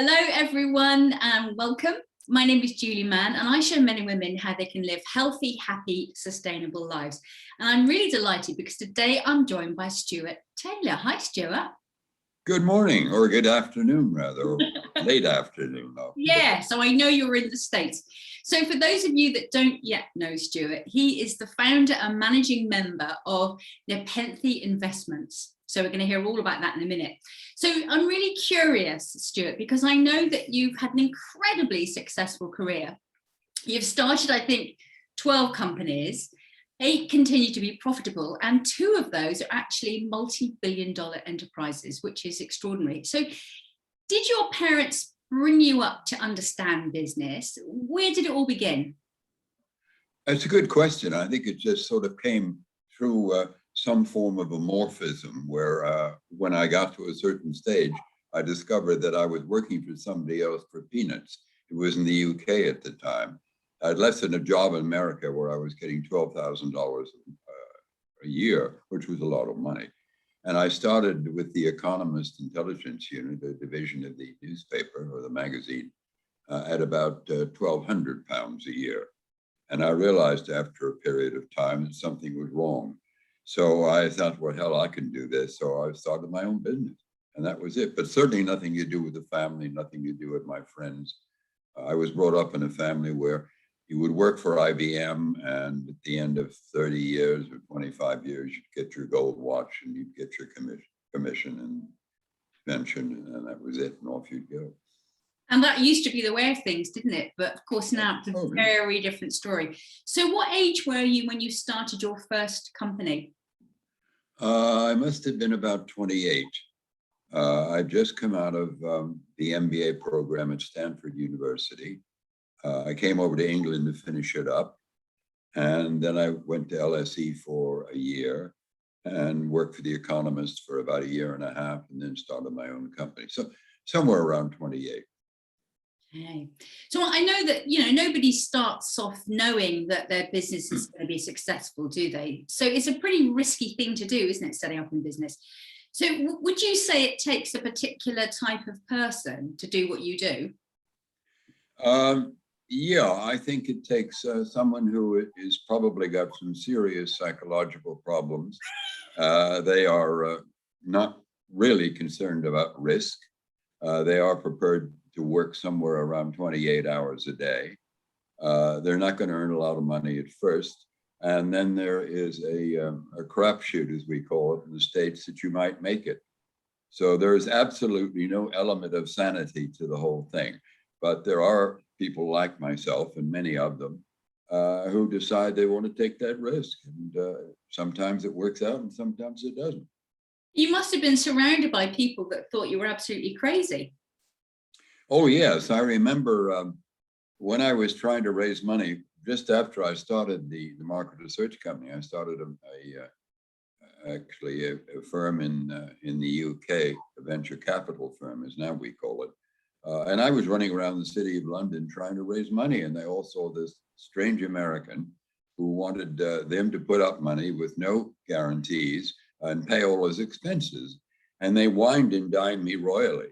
Hello, everyone, and welcome. My name is Julie Mann, and I show men and women how they can live healthy, happy, sustainable lives. And I'm really delighted because today I'm joined by Stuart Taylor. Hi, Stuart. Good morning, or good afternoon, rather, or late afternoon. Yeah, so I know you're in the States. So for those of you that don't yet know Stuart, he is the founder and managing member of Nepenthe Investments. So we're going to hear all about that in a minute. So I'm really curious, Stuart, because I know that you've had an incredibly successful career. You've started, I think, 12 companies, 8 continue to be profitable, and 2 of those are actually multi-billion-dollar enterprises, which is extraordinary. So did your parents bring you up to understand business? Where did it all begin? That's a good question. I think it just sort of came through some form of amorphism where when I got to a certain stage, I discovered that I was working for somebody else for peanuts. It was in the UK at the time. I'd left a job in America where I was getting $12,000 a year, which was a lot of money. And I started with the Economist Intelligence Unit, a division of the newspaper or the magazine, at about £1,200 a year. And I realized after a period of time that something was wrong. So I thought, well, hell, I can do this. So I started my own business, and that was it. But certainly nothing to do with the family, nothing to do with my friends. I was brought up in a family where you would work for IBM, and at the end of 30 years or 25 years, you'd get your gold watch and you'd get your commission and pension, and that was it, and off you'd go. And that used to be the way of things, didn't it? But of course, now it's a very different story. So what age were you when you started your first company? I must have been about 28. I'd just come out of the MBA program at Stanford University. I came over to England to finish it up. And then I went to LSE for a year and worked for The Economist for about a year and a half, and then started my own company. So somewhere around 28. Okay. So I know that, nobody starts off knowing that their business is going to be successful, do they? So it's a pretty risky thing to do, isn't it, setting up in business? So would you say it takes a particular type of person to do what you do? Yeah, I think it takes someone who is probably got some serious psychological problems. They are not really concerned about risk. They are prepared to work somewhere around 28 hours a day. They're not going to earn a lot of money at first. And then there is a crapshoot, as we call it in the States, that you might make it. So there is absolutely no element of sanity to the whole thing. But there are people like myself, and many of them, who decide they want to take that risk. And sometimes it works out and sometimes it doesn't. You must have been surrounded by people that thought you were absolutely crazy. Oh, yes. I remember when I was trying to raise money, just after I started the market research company, I started actually a firm in the UK, a venture capital firm, as now we call it. And I was running around the city of London trying to raise money, and they all saw this strange American who wanted them to put up money with no guarantees and pay all his expenses. And they wined and dined me royally.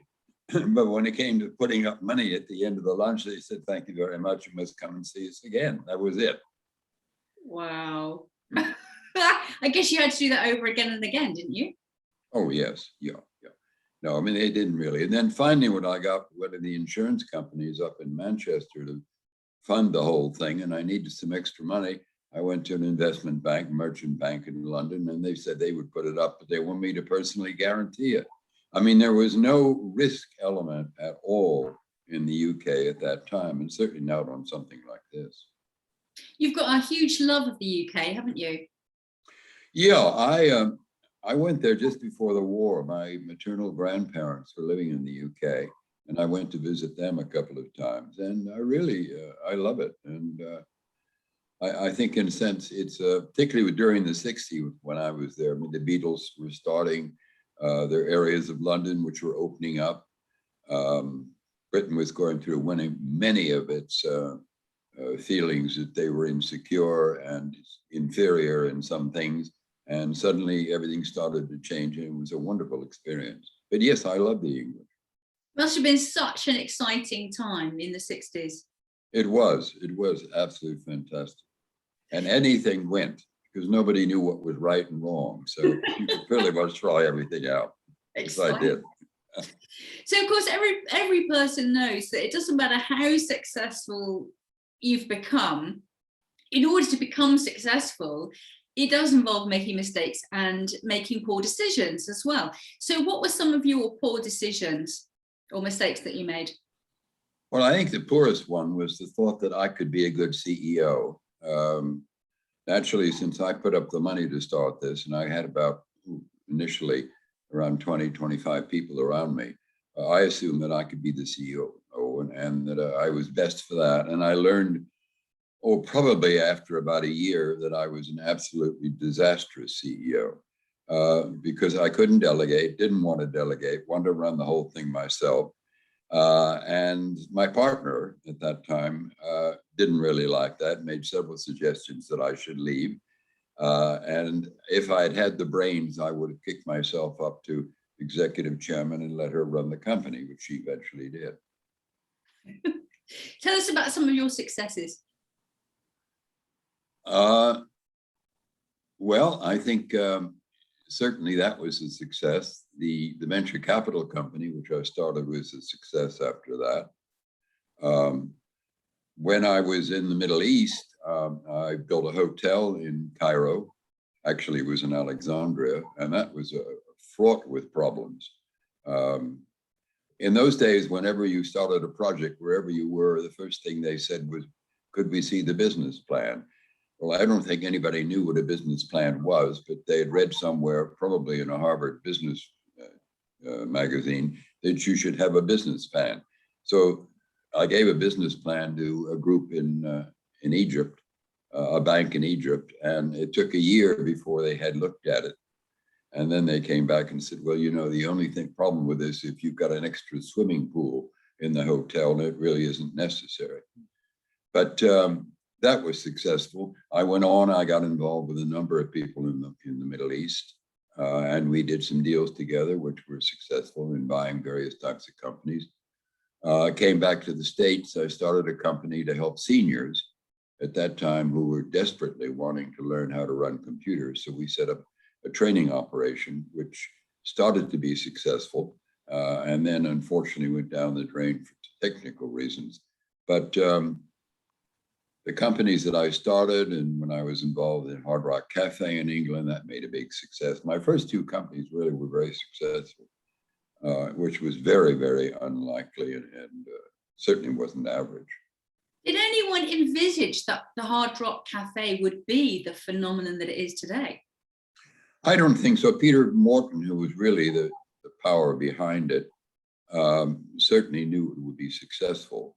But when it came to putting up money at the end of the lunch, they said, "Thank you very much. You must come and see us again." That was it. Wow. I guess you had to do that over again and again, didn't you? Oh, yes. Yeah. No, I mean, they didn't really. And then finally, when I got one of the insurance companies up in Manchester to fund the whole thing, and I needed some extra money, I went to an investment bank, merchant bank in London, and they said they would put it up, but they want me to personally guarantee it. I mean, there was no risk element at all in the UK at that time, and certainly not on something like this. You've got a huge love of the UK, haven't you? Yeah, I went there just before the war. My maternal grandparents were living in the UK, and I went to visit them a couple of times, and I really, I love it. And I think in a sense, it's particularly during the 60s when I was there, I mean, the Beatles were starting. There are areas of London which were opening up. Britain was going through winning many of its feelings that they were insecure and inferior in some things. And suddenly everything started to change, and it was a wonderful experience. But yes, I love the English. Must have been such an exciting time in the 60s. It was absolutely fantastic. And anything went because nobody knew what was right and wrong. So you could pretty much try everything out, which I did. So of course, every person knows that it doesn't matter how successful you've become, in order to become successful, it does involve making mistakes and making poor decisions as well. So what were some of your poor decisions or mistakes that you made? Well, I think the poorest one was the thought that I could be a good CEO. Naturally, since I put up the money to start this, and I had about initially around 20, 25 people around me, I assumed that I could be the CEO and that I was best for that. And I learned, probably after about a year, that I was an absolutely disastrous CEO because I couldn't delegate, didn't want to delegate, wanted to run the whole thing myself. And my partner at that time didn't really like that, made several suggestions that I should leave. And if I'd had the brains, I would have kicked myself up to executive chairman and let her run the company, which she eventually did. Tell us about some of your successes. Well, I think certainly that was a success. The venture capital company, which I started, was a success after that. When I was in the Middle East, I built a hotel in Cairo. Actually, it was in Alexandria, and that was fraught with problems. In those days, whenever you started a project, wherever you were, the first thing they said was, could we see the business plan? Well, I don't think anybody knew what a business plan was, but they had read somewhere, probably in a Harvard business magazine, that you should have a business plan. So I gave a business plan to a group in Egypt, a bank in Egypt, and it took a year before they had looked at it. And then they came back and said, well, the only problem with this, if you've got an extra swimming pool in the hotel, and it really isn't necessary. But that was successful. I went on, I got involved with a number of people in the Middle East, and we did some deals together, which were successful in buying various types of companies. Came back to the States. I started a company to help seniors at that time who were desperately wanting to learn how to run computers. So we set up a training operation, which started to be successful, and then unfortunately went down the drain for technical reasons. But the companies that I started, and when I was involved in Hard Rock Cafe in England, that made a big success. My first two companies really were very successful, which was very, very unlikely and certainly wasn't average. Did anyone envisage that the Hard Rock Cafe would be the phenomenon that it is today? I don't think so. Peter Morton, who was really the power behind it, certainly knew it would be successful.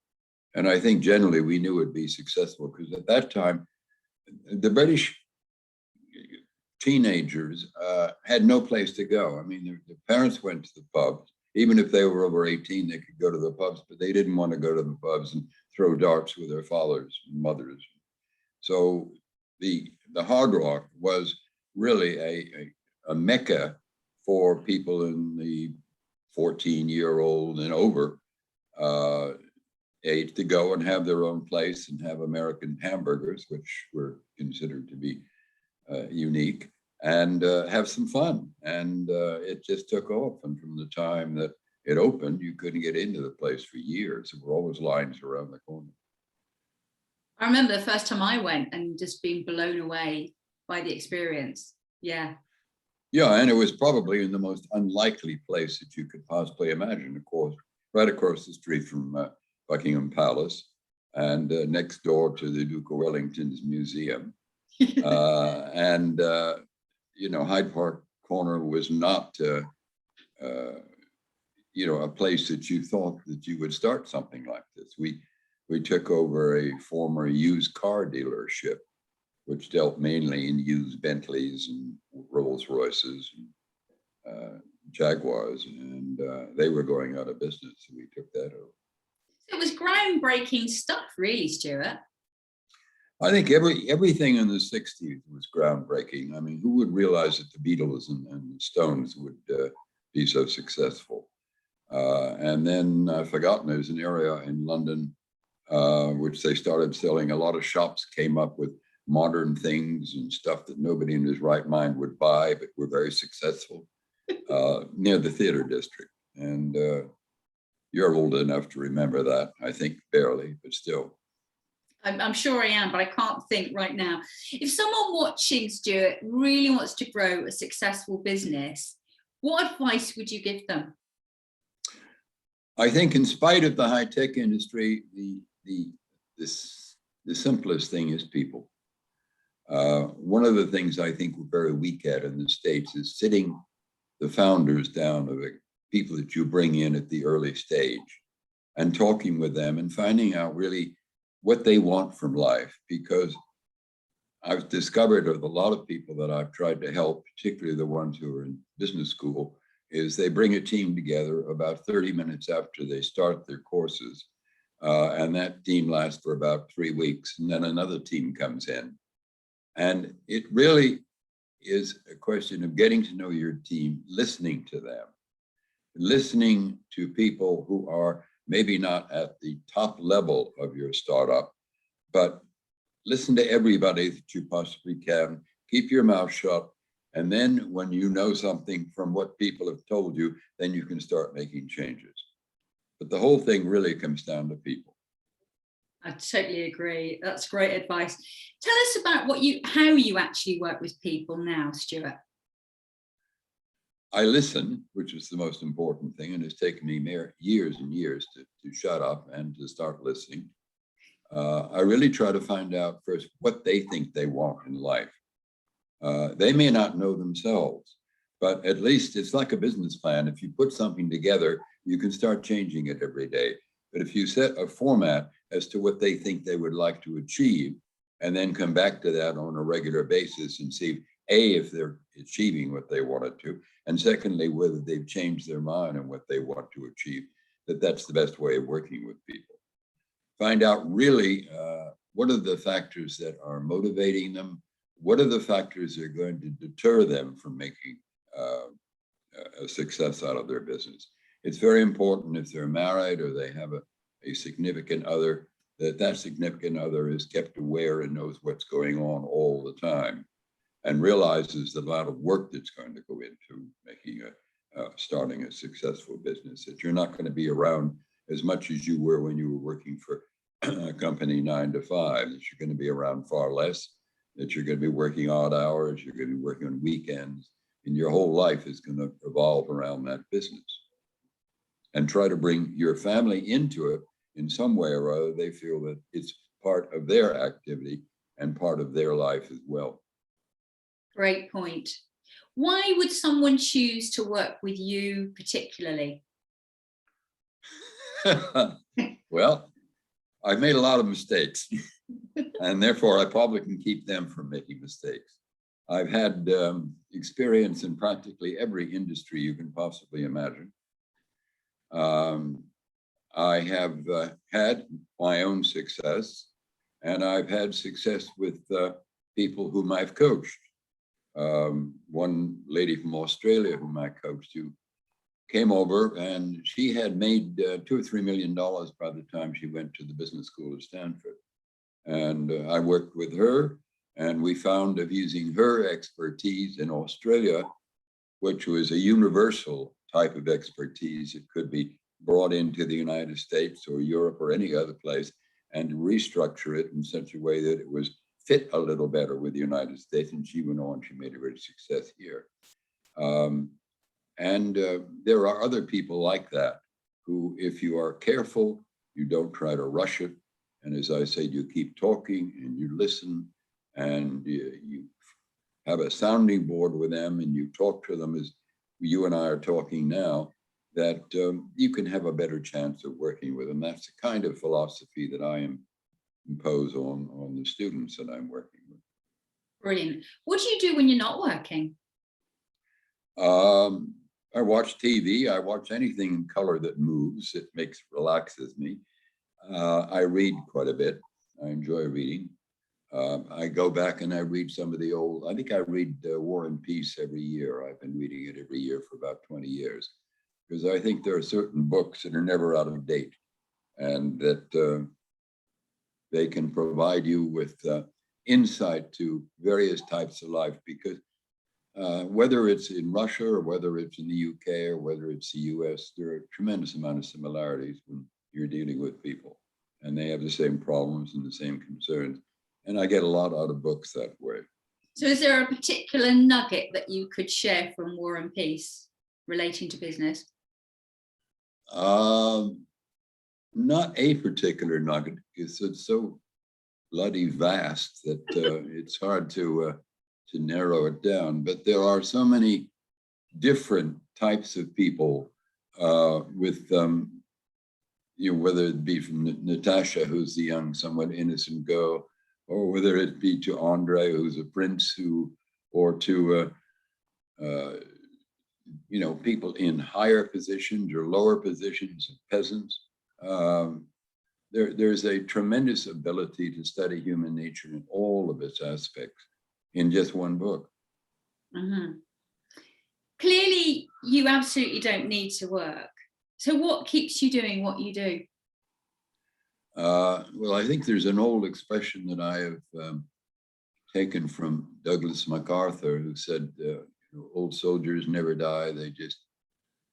And I think generally we knew it would be successful because at that time, the British teenagers had no place to go. I mean, their parents went to the pubs. Even if they were over 18, they could go to the pubs, but they didn't want to go to the pubs and throw darts with their fathers and mothers. So the Hard Rock was really a mecca for people in the 14-year-old and over age to go and have their own place and have American hamburgers, which were considered to be unique, and have some fun. And it just took off. And from the time that it opened, you couldn't get into the place for years. There were always lines around the corner. I remember the first time I went and just being blown away by the experience. Yeah. Yeah, and it was probably in the most unlikely place that you could possibly imagine, of course, right across the street from Buckingham Palace and next door to the Duke of Wellington's museum. And Hyde Park Corner was not, a place that you thought that you would start something like this. We took over a former used car dealership, which dealt mainly in used Bentleys and Rolls Royces and Jaguars, and they were going out of business. So we took that over. It was groundbreaking stuff, really, Stuart. I think everything in the 60s was groundbreaking. I mean, who would realize that the Beatles and the Stones would be so successful? And then I've forgotten, there's an area in London which they started selling. A lot of shops came up with modern things and stuff that nobody in his right mind would buy, but were very successful near the theater district. And you're old enough to remember that, I think, barely, but still. I'm sure I am, but I can't think right now. If someone watching, Stuart, really wants to grow a successful business, what advice would you give them? I think in spite of the high-tech industry, the simplest thing is people. One of the things I think we're very weak at in the States is sitting the founders down, of the people that you bring in at the early stage, and talking with them and finding out really what they want from life. Because I've discovered with a lot of people that I've tried to help, particularly the ones who are in business school, is they bring a team together about 30 minutes after they start their courses. And that team lasts for about 3 weeks, and then another team comes in. And it really is a question of getting to know your team, listening to them, listening to people who are maybe not at the top level of your startup, but listen to everybody that you possibly can, keep your mouth shut. And then when you know something from what people have told you, then you can start making changes. But the whole thing really comes down to people. I totally agree. That's great advice. Tell us about how you actually work with people now, Stuart. I listen, which is the most important thing, and it's taken me years and years to shut up and to start listening. I really try to find out first what they think they want in life. They may not know themselves, but at least it's like a business plan. If you put something together, you can start changing it every day. But if you set a format as to what they think they would like to achieve, and then come back to that on a regular basis and see, A, if they're achieving what they wanted to, and secondly, whether they've changed their mind on what they want to achieve, that's the best way of working with people. Find out really what are the factors that are motivating them, what are the factors that are going to deter them from making a success out of their business. It's very important if they're married or they have a significant other, that significant other is kept aware and knows what's going on all the time, and realizes the amount of work that's going to go into making starting a successful business, that you're not going to be around as much as you were when you were working for a company 9 to 5, that you're going to be around far less, that you're going to be working odd hours, you're going to be working on weekends, and your whole life is going to revolve around that business. And try to bring your family into it in some way or other. They feel that it's part of their activity and part of their life as well. Great point. Why would someone choose to work with you particularly? Well, I've made a lot of mistakes, and therefore I probably can keep them from making mistakes. I've had experience in practically every industry you can possibly imagine. I have had my own success, and I've had success with people whom I've coached. One lady from Australia whom I coached, who came over, and she had made $2 or $3 million by the time she went to the business school at Stanford. And I worked with her, and we found of using her expertise in Australia, which was a universal type of expertise. It could be brought into the United States or Europe or any other place, and restructure it in such a way that it was fit a little better with the United States. And she went on, she made a great success here. There are other people like that who, if you are careful, you don't try to rush it. And as I said, you keep talking and you listen, and you have a sounding board with them, and you talk to them as you and I are talking now, that you can have a better chance of working with them. That's the kind of philosophy that I impose on the students that I'm working with. Brilliant. What do you do when you're not working? I watch TV. I watch anything in color that moves. It relaxes me. I read quite a bit. I enjoy reading. I go back and I read some of the old, I think I read War and Peace every year. I've been reading it every year for about 20 years. because I think there are certain books that are never out of date, and that they can provide you with insight to various types of life, because whether it's in Russia or whether it's in the UK or whether it's the US, there are a tremendous amount of similarities when you're dealing with people, and they have the same problems and the same concerns. And I get a lot out of books that way. So is there a particular nugget that you could share from War and Peace relating to business? Not a particular nugget, because it's so bloody vast that it's hard to narrow it down. But there are so many different types of people with, whether it be from Natasha, who's the young, somewhat innocent girl, or whether it be to Andre, who's a prince, or to people in higher positions or lower positions, peasants. There's a tremendous ability to study human nature in all of its aspects in just one book. Mm-hmm. Clearly, you absolutely don't need to work. So what keeps you doing what you do? Well, I think there's an old expression that I have taken from Douglas MacArthur, who said, old soldiers never die, they just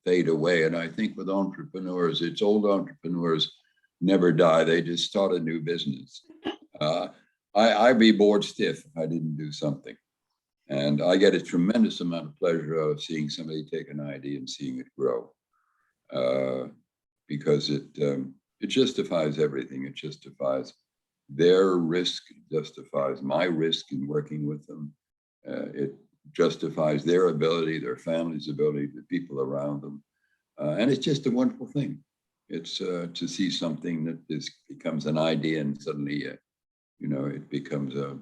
fade away. And I think with entrepreneurs, it's old entrepreneurs never die, they just start a new business. I'd be bored stiff if I didn't do something. And I get a tremendous amount of pleasure out of seeing somebody take an idea and seeing it grow, because it justifies everything. It justifies their risk, it justifies my risk in working with them. It justifies their ability, their family's ability, the people around them. And it's just a wonderful thing. It's to see something that becomes an idea, and suddenly, it becomes a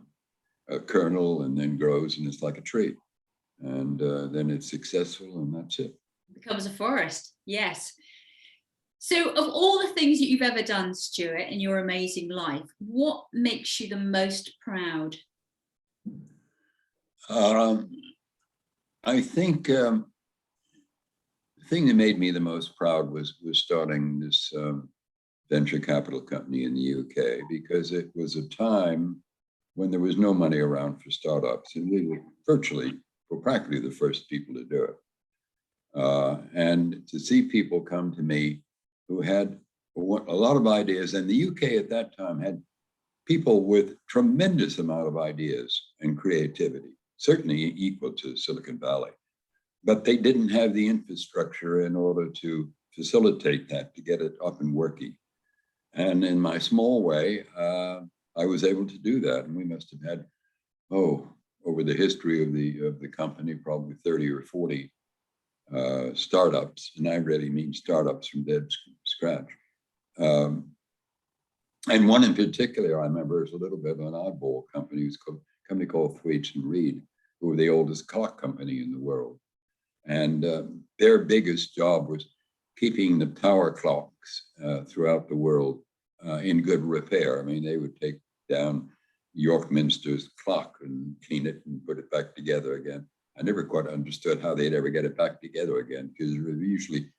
kernel, and then grows, and it's like a tree. And then it's successful, and that's it. It becomes a forest, yes. So of all the things that you've ever done, Stuart, in your amazing life, what makes you the most proud? I think the thing that made me the most proud was starting this venture capital company in the UK, because it was a time when there was no money around for startups, and we were practically the first people to do it. And to see people come to me who had a lot of ideas, and the UK at that time had people with tremendous amount of ideas and creativity, certainly equal to Silicon Valley, but they didn't have the infrastructure in order to facilitate that, to get it up and working. And in my small way, I was able to do that. And we must have had, over the history of the company, probably 30 or 40 startups. And I really mean startups from dead scratch. And one in particular, I remember, is a little bit of an oddball company. It was a company called Thwaites and Reed, who were the oldest clock company in the world. And their biggest job was keeping the tower clocks throughout the world in good repair. I mean, they would take down York Minster's clock and clean it and put it back together again. I never quite understood how they'd ever get it back together again, because there were usually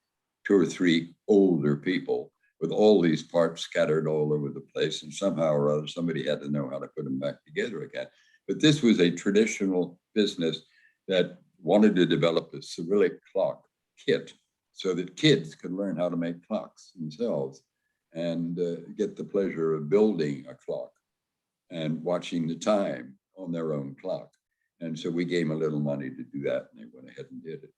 2 or 3 older people with all these parts scattered all over the place, and somehow or other somebody had to know how to put them back together again. But this was a traditional business that wanted to develop a Cyrillic clock kit so that kids could learn how to make clocks themselves, and get the pleasure of building a clock and watching the time on their own clock. And so we gave them a little money to do that, and they went ahead and did it.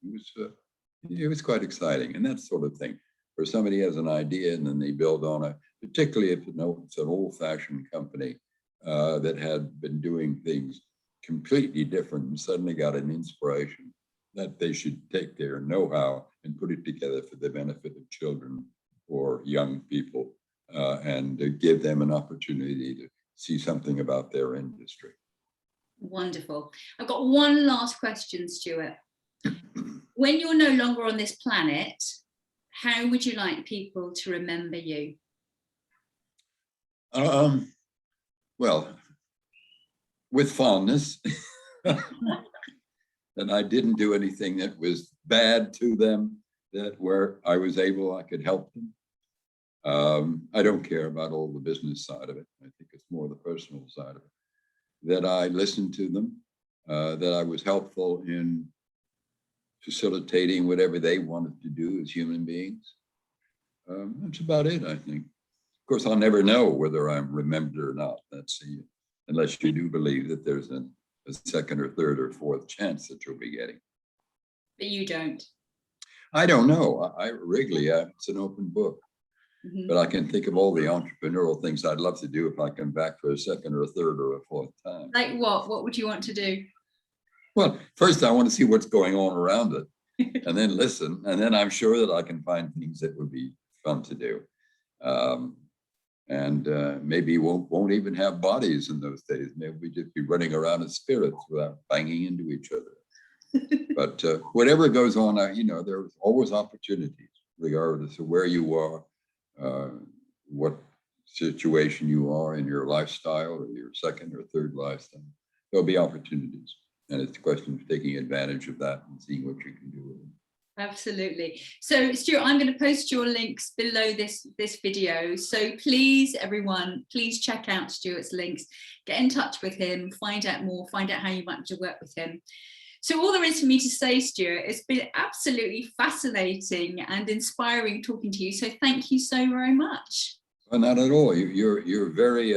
It was quite exciting, and that sort of thing, where somebody has an idea and then they build on it, particularly if it's an old-fashioned company that had been doing things completely different and suddenly got an inspiration that they should take their know-how and put it together for the benefit of children or young people, and to give them an opportunity to see something about their industry. Wonderful. I've got one last question, Stuart. When you're no longer on this planet, how would you like people to remember you? Well, with fondness, that I didn't do anything that was bad to them, that where I was able, I could help them. I don't care about all the business side of it. I think it's more the personal side of it. That I listened to them, that I was helpful in facilitating whatever they wanted to do as human beings. That's about it, I think. Of course, I'll never know whether I'm remembered or not. That's unless you do believe that there's a second or third or fourth chance that you'll be getting. But you don't. I don't know. I Wrigley, it's an open book. Mm-hmm. But I can think of all the entrepreneurial things I'd love to do if I come back for a second or a third or a fourth time. Like what? What would you want to do? Well, first I want to see what's going on around it, and then listen, and then I'm sure that I can find things that would be fun to do. Maybe won't even have bodies in those days. Maybe we just be running around as spirits without banging into each other. But whatever goes on, there's always opportunities, regardless of where you are, what situation you are in your lifestyle or your second or third lifestyle. There'll be opportunities, and it's a question of taking advantage of that and seeing what you can do with it. Absolutely. So Stuart, I'm going to post your links below this video. So please, everyone, please check out Stuart's links, get in touch with him, find out more, find out how you might to work with him. So all there is for me to say, Stuart, it's been absolutely fascinating and inspiring talking to you. So thank you so very much. Well, not at all. You're very,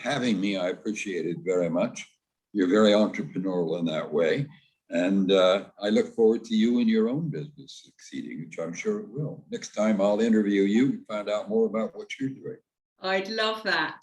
having me, I appreciate it very much. You're very entrepreneurial in that way. And I look forward to you and your own business succeeding, which I'm sure it will. Next time I'll interview you and find out more about what you're doing. I'd love that.